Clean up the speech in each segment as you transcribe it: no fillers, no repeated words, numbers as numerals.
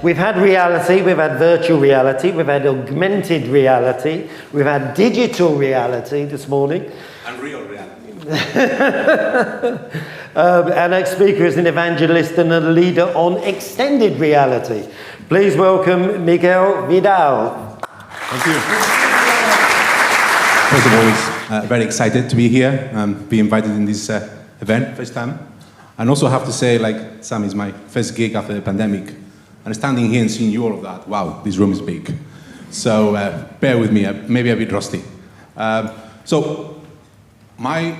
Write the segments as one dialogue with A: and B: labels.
A: We've had reality, we've had virtual reality, we've had augmented reality, we've had digital reality this morning.
B: And real reality.
A: Our next speaker is an evangelist and a leader on extended reality. Please welcome Miquel Vidal.
B: Thank you. First of all, very excited to be here, be invited in this event, first time. And also have to say, like, Sam is my first gig after the pandemic. And standing here and seeing you all of that, wow, this room is big. So bear with me, maybe a bit rusty. So my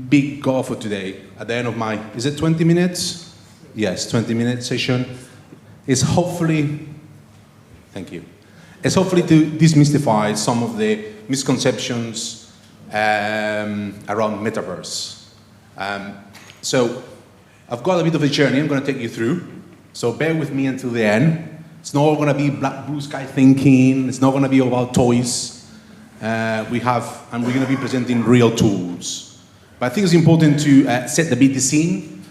B: big goal for today, at the end of my, is it 20 minutes? Yes, 20-minute session, is hopefully, thank you, is hopefully to demystify some of the misconceptions around metaverse. So I've got a bit of a journey I'm going to take you through, so bear with me until the end. It's not going to be blue sky thinking, it's not going to be about toys. We're going to be presenting real tools. But I think it's important to set the scene.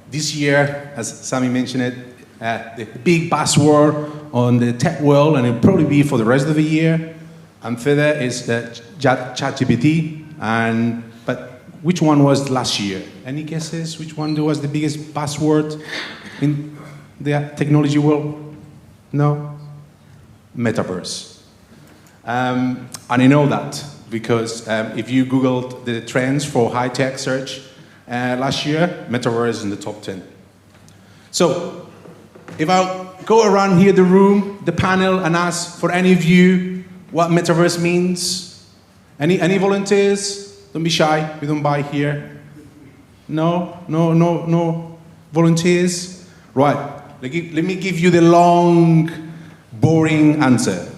B: This year, as Sammy mentioned it, the big buzzword on the tech world, and it'll probably be for the rest of the year, and further, is ChatGPT. But which one was last year? Any guesses? Which one was the biggest buzzword in the technology world? No? Metaverse. And I know that because if you Googled the trends for high-tech search last year, Metaverse is in the top 10. So if I go around here, the room, the panel, and ask for any of you what Metaverse means, any volunteers? Don't be shy, we don't buy here. No volunteers? Right, let me give you the long, boring answer.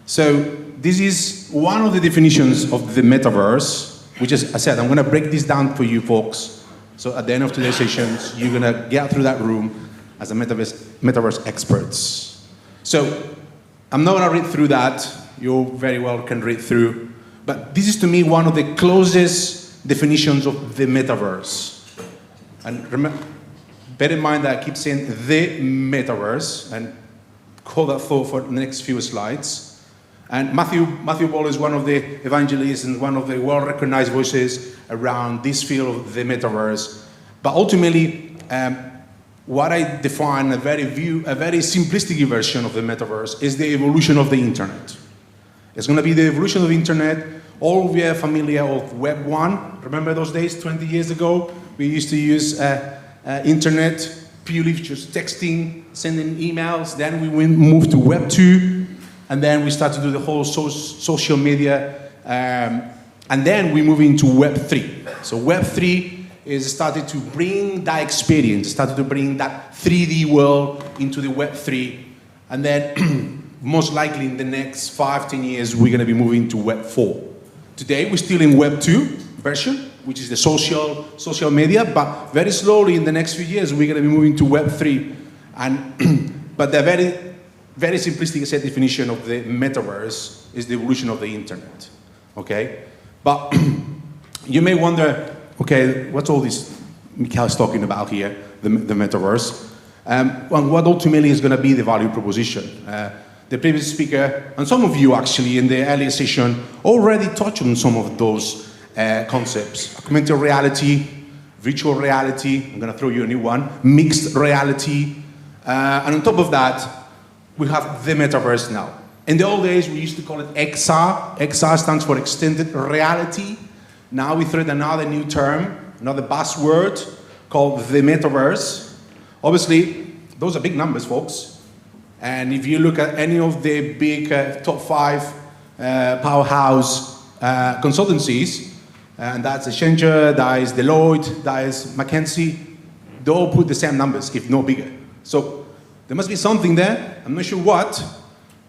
B: So this is one of the definitions of the metaverse, which is, I said, I'm going to break this down for you folks. So at the end of today's sessions, you're going to get through that room as a metaverse experts. So I'm not going to read through that. You very well can read through. But this is, to me, one of the closest definitions of the metaverse. And remember, bear in mind that I keep saying the metaverse, and hold that thought for the next few slides. And Matthew Ball is one of the evangelists and one of the well-recognized voices around this field of the metaverse. But ultimately, what I define a very simplistic version of the metaverse is the evolution of the internet. It's going to be the evolution of the internet. All of you are familiar with Web 1. Remember those days, 20 years ago? We used to use internet purely just texting, sending emails. Then we moved to Web 2. And then we start to do the whole social media, and then we move into Web 3. So Web 3 is started to bring that experience, started to bring that 3D world into the Web 3. And then most likely in the next 5-10 years, we're going to be moving to Web 4. Today, we're still in Web 2 version, which is the social media, but very slowly in the next few years, we're going to be moving to Web 3. But they're very simplistic set definition of the metaverse is the evolution of the internet, okay? But you may wonder, okay, what's all this Miquel is talking about here, the metaverse? And what ultimately is going to be the value proposition? The previous speaker, and some of you actually in the earlier session, already touched on some of those concepts. Augmented reality, virtual reality, I'm going to throw you a new one, mixed reality, and on top of that, we have the metaverse now. In the old days, we used to call it XR. XR stands for extended reality. Now we thread another new term, another buzzword called the metaverse. Obviously, those are big numbers, folks. And if you look at any of the big top 5 powerhouse consultancies, and that's Accenture, that is Deloitte, that is McKinsey, they all put the same numbers, if not bigger. So there must be something there. I'm not sure what,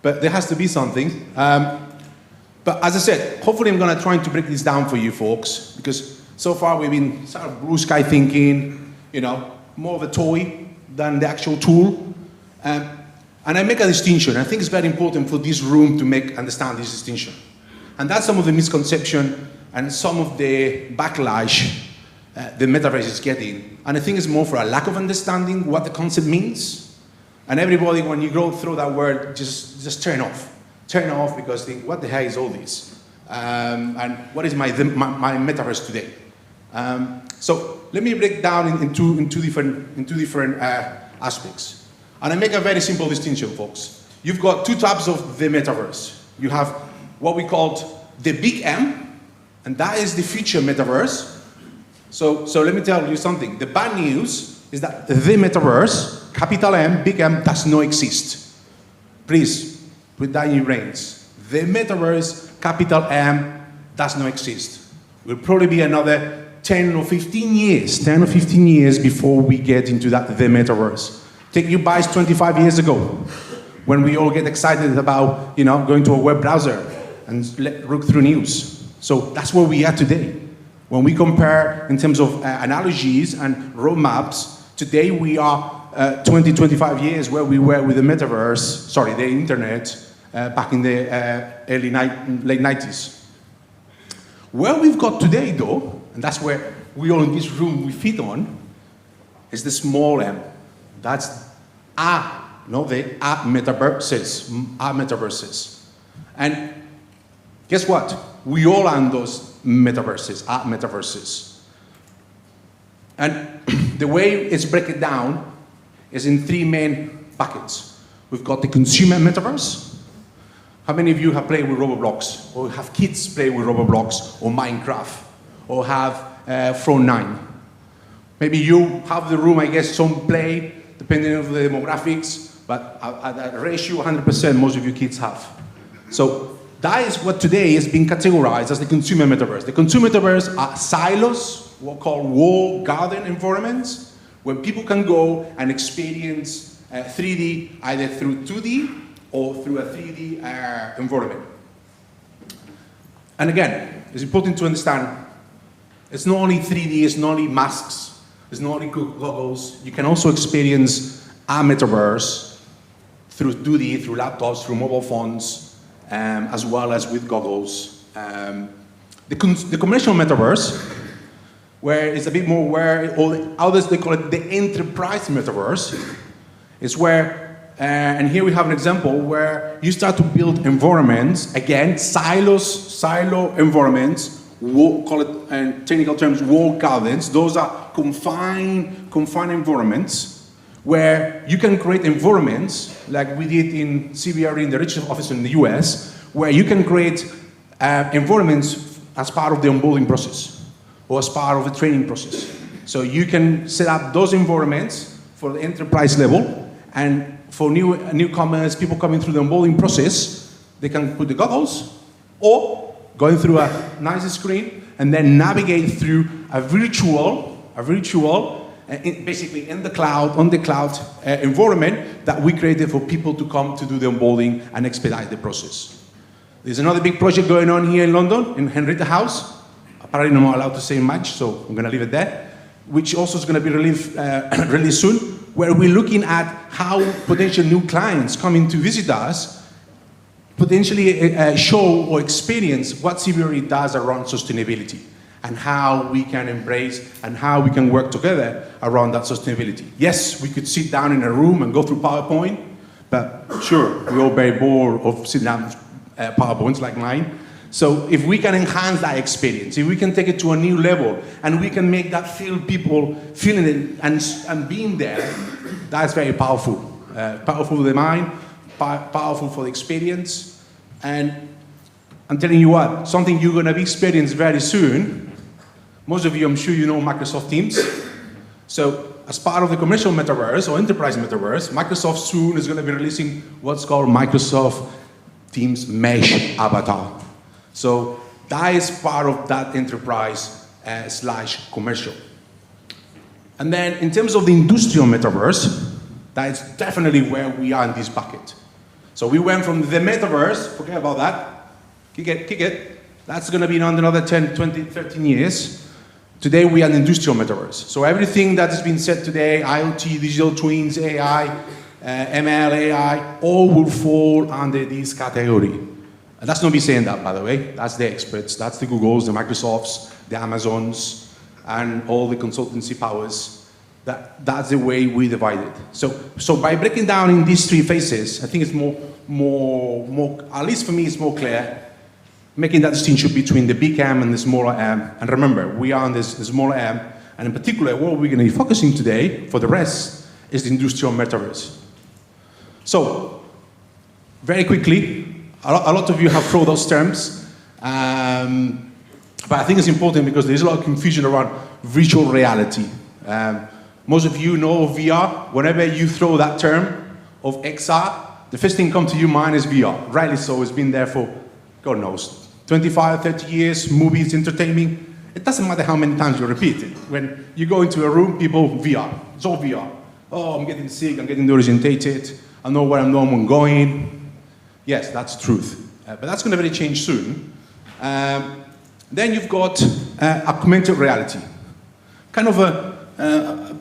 B: but there has to be something. But as I said, hopefully I'm going to try to break this down for you folks, because so far we've been sort of blue sky thinking, more of a toy than the actual tool. And I make a distinction. I think it's very important for this room to understand this distinction. And that's some of the misconception and some of the backlash the metaverse is getting. And I think it's more for a lack of understanding what the concept means. And everybody, when you go through that word, just turn off. Turn off because think, what the hell is all this? And what is my metaverse today? So let me break down in two different aspects. And I make a very simple distinction, folks. You've got two types of the metaverse. You have what we called the big M, and that is the future metaverse. So let me tell you something. The bad news is that the metaverse, capital M, big M, does not exist. Please put that in your brains. The metaverse, capital M, does not exist. Will probably be another 10 or 15 years before we get into the metaverse. Take you guys 25 years ago, when we all get excited about, going to a web browser and look through news. So that's where we are today. When we compare in terms of analogies and roadmaps, today we are 20, 25 years where we were with the metaverse, the internet, back in the late 90s. Where we've got today, though, and that's where we all in this room we fit on, is the small m. That's metaverses. And guess what? We all are in those metaverses. And the way it's broken down is in three main buckets. We've got the consumer metaverse. How many of you have played with Roblox, or have kids play with Roblox, or Minecraft, or have Phone 9? Maybe you have the room, I guess, some play, depending on the demographics, but at a ratio 100%, most of you kids have. So that is what today is being categorized as the consumer metaverse. The consumer metaverse are silos, what called walled garden environments, where people can go and experience 3D either through 2D or through a 3D environment. And again, it's important to understand, it's not only 3D, it's not only masks, it's not only goggles. You can also experience a metaverse through 2D, through laptops, through mobile phones, as well as with goggles. The commercial metaverse, where it's a bit more where all the others, they call it the enterprise metaverse, is where, and here we have an example where you start to build environments, again, silo environments, call it in technical terms walled gardens. Those are confined environments where you can create environments like we did in CBRE in the research office in the US, where you can create environments as part of the onboarding process or as part of the training process. So you can set up those environments for the enterprise level, and for newcomers, people coming through the onboarding process, they can put the goggles or going through a nice screen and then navigate through a virtual, basically on the cloud environment that we created for people to come to do the onboarding and expedite the process. There's another big project going on here in London, in Henrietta House. Apparently I'm not allowed to say much, so I'm gonna leave it there, which also is gonna be released soon, where we're looking at how potential new clients coming to visit us potentially show or experience what CBRE does around sustainability and how we can embrace and how we can work together around that sustainability. Yes, we could sit down in a room and go through PowerPoint, but sure, we're all very bored of sitting down PowerPoints like mine. So if we can enhance that experience, if we can take it to a new level, and we can make that feel people feeling it and being there, that's very powerful. Powerful for the mind, powerful for the experience. And I'm telling you what, something you're going to be experiencing very soon. Most of you, I'm sure you know Microsoft Teams. So as part of the commercial metaverse or enterprise metaverse, Microsoft soon is going to be releasing what's called Microsoft Teams Mesh Avatar. So that is part of that enterprise / commercial. And then in terms of the industrial metaverse, that is definitely where we are in this bucket. So we went from the metaverse, forget about that, kick it. That's going to be another 10, 20, 13 years. Today we are an industrial metaverse. So everything that has been said today, IoT, digital twins, AI, ML, AI, all will fall under this category. And that's not me saying that, by the way. That's the experts. That's the Googles, the Microsofts, the Amazons, and all the consultancy powers That's the way we divide it. So by breaking down in these three phases, I think it's more, at least for me, it's more clear, making that distinction between the big M and the smaller m. And remember, we are on the smaller m, and in particular, what we're going to be focusing today, for the rest, is the industrial metaverse. So, very quickly, a lot of you have thrown those terms, but I think it's important because there's a lot of confusion around virtual reality. Most of you know VR. Whenever you throw that term of XR, the first thing comes to your mind is VR. Rightly so, it's been there for, God knows, 25, 30 years, movies, entertainment. It doesn't matter how many times you repeat it. When you go into a room, people, VR, it's all VR. Oh, I'm getting sick, I'm getting disorientated, I know where I'm going. Yes, that's the truth. But that's going to really change soon. Then you've got augmented reality. Kind of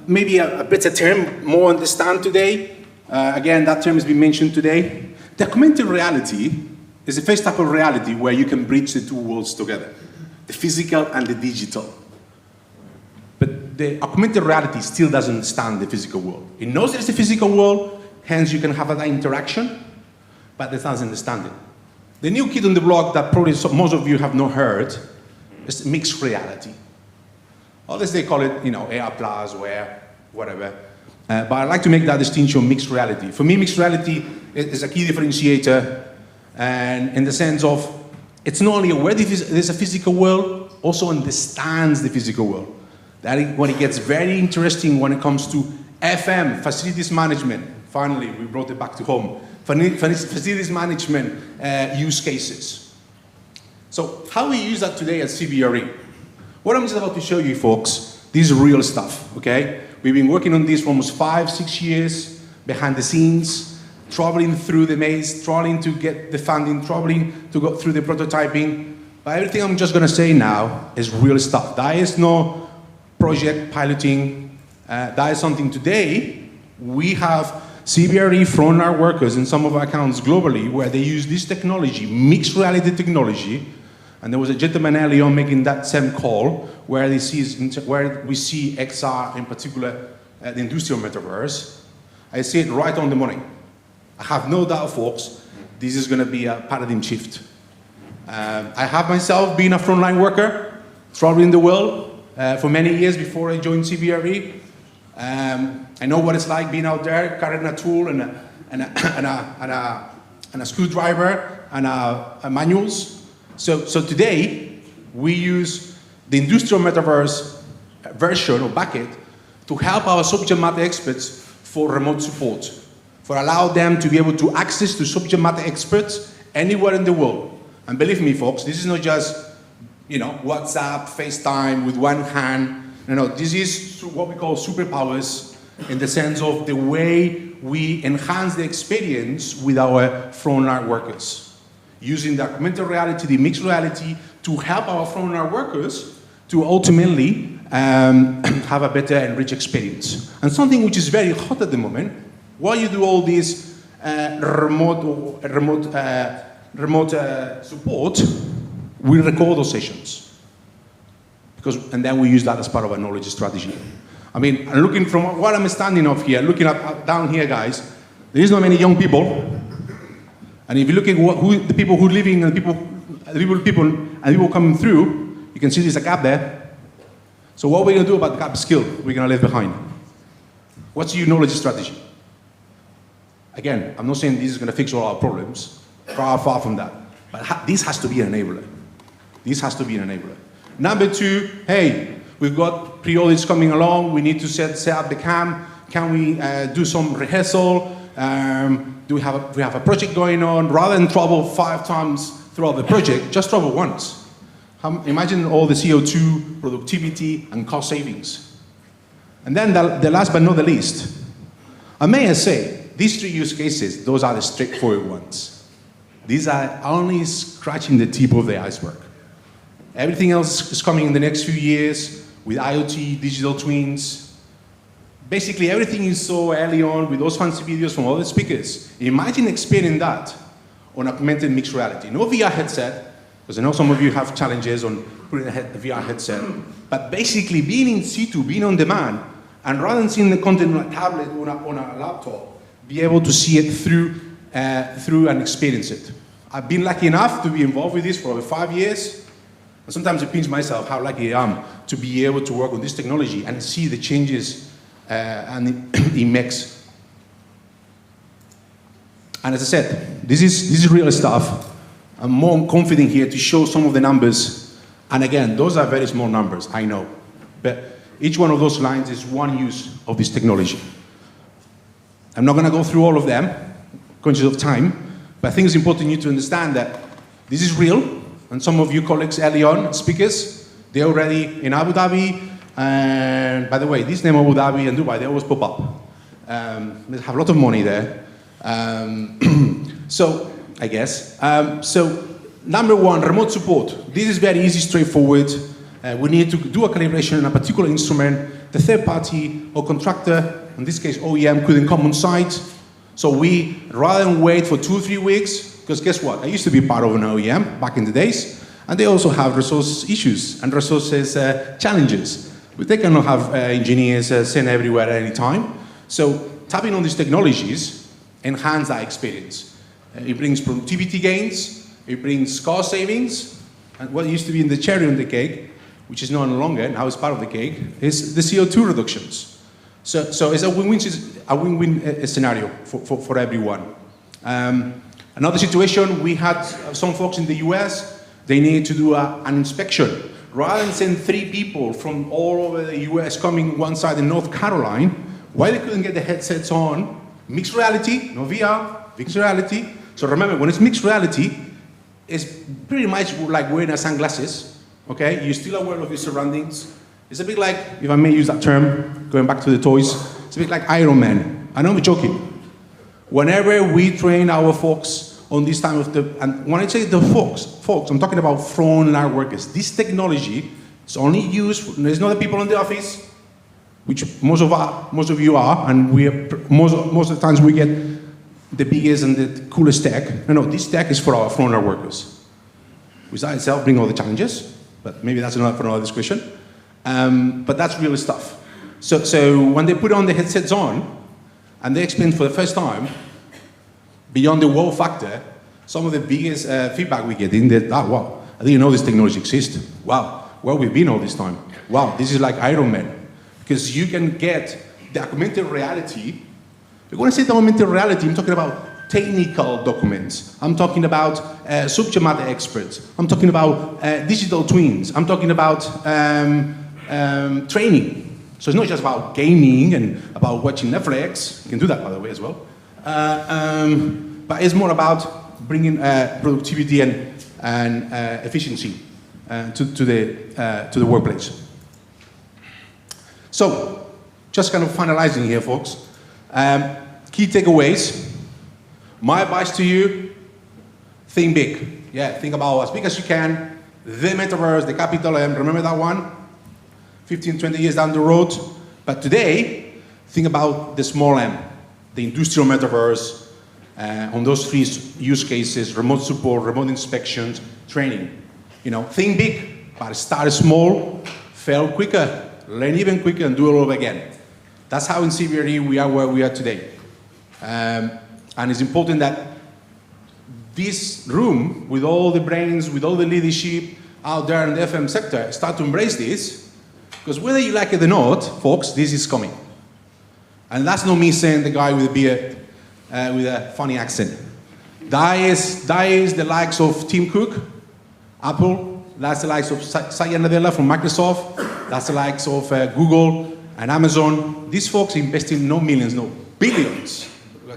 B: maybe a better term, more understand today. Again, that term has been mentioned today. The augmented reality is the first type of reality where you can bridge the two worlds together, the physical and the digital. But the augmented reality still doesn't understand the physical world. It knows there's a physical world, hence you can have that interaction, but it doesn't understand it. The new kid on the block that probably most of you have not heard is mixed reality. Or as they call it, AR plus, whatever. But I like to make that distinction, mixed reality. For me, mixed reality is a key differentiator, and in the sense of, it's not only aware there's a physical world, also understands the physical world. That is when it gets very interesting when it comes to FM, facilities management. Finally, we brought it back to home. Facilities management use cases. So how we use that today at CBRE? What I'm just about to show you, folks, this is real stuff, okay? We've been working on this for almost 5-6 years, behind the scenes, traveling through the maze, traveling to get the funding, traveling to go through the prototyping. But everything I'm just gonna say now is real stuff. That is no project piloting. That is something today, we have CBRE from our workers in some of our accounts globally where they use this technology, mixed reality technology. And there was a gentleman earlier on making that same call where we see XR, in particular, the industrial metaverse. I see it right on the money. I have no doubt, folks, this is going to be a paradigm shift. I have myself been a frontline worker, traveling the world for many years before I joined CBRE. I know what it's like being out there, carrying a tool and a screwdriver and manuals. So today, we use the industrial metaverse version or bucket to help our subject matter experts for remote support, for allow them to be able to access to subject matter experts anywhere in the world. And believe me, folks, this is not just WhatsApp, FaceTime with one hand. No, this is what we call superpowers in the sense of the way we enhance the experience with our frontline workers. Using the augmented reality, the mixed reality, to help our frontline workers to ultimately have a better and rich experience. And something which is very hot at the moment, while you do all this remote support, we record those sessions. And then we use that as part of our knowledge strategy. I mean, looking from what I'm standing up here, looking up down here, guys, there is not many young people. And if you look at the people who are living and the people coming through, you can see there's a gap there. So what are we going to do about the gap skill we're going to leave behind? What's your knowledge strategy? Again, I'm not saying this is going to fix all our problems. Far from that. But this has to be an enabler. This has to be an enabler. Number two, hey, we've got pre-audits coming along. We need to set up the cam. Can we do some rehearsal? Do we have a project going on? Rather than travel 5 times throughout the project, just travel once. Imagine all the CO2, productivity, and cost savings. And then the last but not the least, I may say, these 3 use cases, those are the straightforward ones. These are only scratching the tip of the iceberg. Everything else is coming in the next few years with IoT, digital twins. Basically, everything you saw early on with those fancy videos from other speakers, imagine experiencing that on augmented mixed reality. No VR headset, because I know some of you have challenges on putting a VR headset, but basically being in situ, being on demand, And rather than seeing the content on a tablet or on a laptop, be able to see it through and experience it. I've been lucky enough to be involved with this for over 5 years. And sometimes I pinch myself how lucky I am to be able to work on this technology and see the changes and it makes. And as I said, this is real stuff. I'm more confident here to show some of the numbers. And again, those are very small numbers, I know. But each one of those lines is one use of this technology. I'm not going to go through all of them, conscious of time, but I think it's important you to understand that this is real. And some of you colleagues early on, speakers, they're already in Abu Dhabi. And by the way, this name Abu Dhabi and Dubai, they always pop up. They have a lot of money there. So, I guess. So, number one, remote support. This is very easy, straightforward. We need to do a calibration on a particular instrument. The third party or contractor, in this case OEM, couldn't come on site. So we, rather than wait for 2 or 3 weeks, because guess what? I used to be part of an OEM back in the days, and they also have resource issues and resources challenges. But they cannot have engineers sent everywhere at any time. So tapping on these technologies enhance that experience. It brings productivity gains, it brings cost savings, and what used to be in the cherry on the cake, which is no longer, now it's part of the cake, is the CO2 reductions. So it's a win-win scenario for everyone. Another situation, we had some folks in the US, they needed to do an inspection. Rather than send 3 people from all over the US coming one side in North Carolina, why they couldn't get the headsets on? Mixed reality, no VR, mixed reality. So remember, when it's mixed reality, it's pretty much like wearing sunglasses, okay? You're still aware of your surroundings. It's a bit like, if I may use that term, going back to the toys, it's a bit like Iron Man. I know I'm joking. Whenever we train our folks on this time of and when I say the folks, I'm talking about frontline workers. This technology is only used, there's not the people in the office, which most of you are, and most of the times we get the biggest and the coolest tech. No, this tech is for our frontline workers. Which that itself brings all the challenges, but maybe that's for another discussion. But that's real stuff. So when they put on the headsets on, and they explain for the first time, beyond the wow factor, some of the biggest feedback we get in that, wow, I didn't know this technology exists. Wow, where we've been all this time. Wow, this is like Iron Man. Because you can get the augmented reality. When I say the augmented reality, I'm talking about technical documents. I'm talking about subject matter experts. I'm talking about digital twins. I'm talking about training. So it's not just about gaming and about watching Netflix. You can do that, by the way, as well. But it's more about bringing productivity and efficiency to the workplace. So, just kind of finalizing here, folks. Key takeaways. My advice to you, think big. Yeah, think about as big as you can. The metaverse, the capital M, remember that one? 15, 20 years down the road. But today, think about the small m, the industrial metaverse, on those 3 use cases, remote support, remote inspections, training. You know, think big, but start small, fail quicker, learn even quicker, and do it all over again. That's how in CBRE we are where we are today. And it's important that this room, with all the brains, with all the leadership out there in the FM sector, start to embrace this, because whether you like it or not, folks, this is coming. And that's not me saying the guy with a beard, with a funny accent. That is the likes of Tim Cook, Apple, that's the likes of Satya Nadella from Microsoft, that's the likes of Google and Amazon. These folks investing no millions, no billions,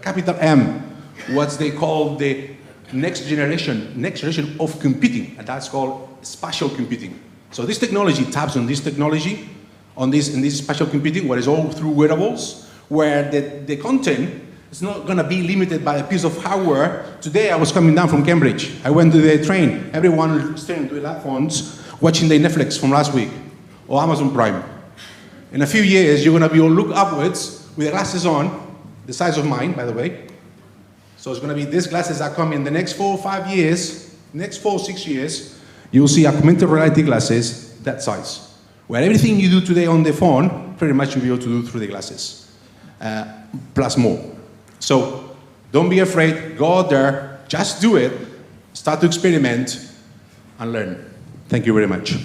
B: capital M, what they call the next generation of computing, and that's called spatial computing. So this technology taps on this technology, in this spatial computing, where it's all through wearables, where the content is not going to be limited by a piece of hardware. Today I was coming down from Cambridge. I went to the train. Everyone staring to their phones, watching the Netflix from last week, or Amazon Prime. In a few years, you're going to be all look upwards with the glasses on, the size of mine, by the way. So it's going to be these glasses that come in the next 4 or 5 years, next 4 or 6 years, you'll see augmented reality glasses that size, where everything you do today on the phone, pretty much you'll be able to do through the glasses, plus more. So don't be afraid, go out there, just do it, start to experiment and learn. Thank you very much.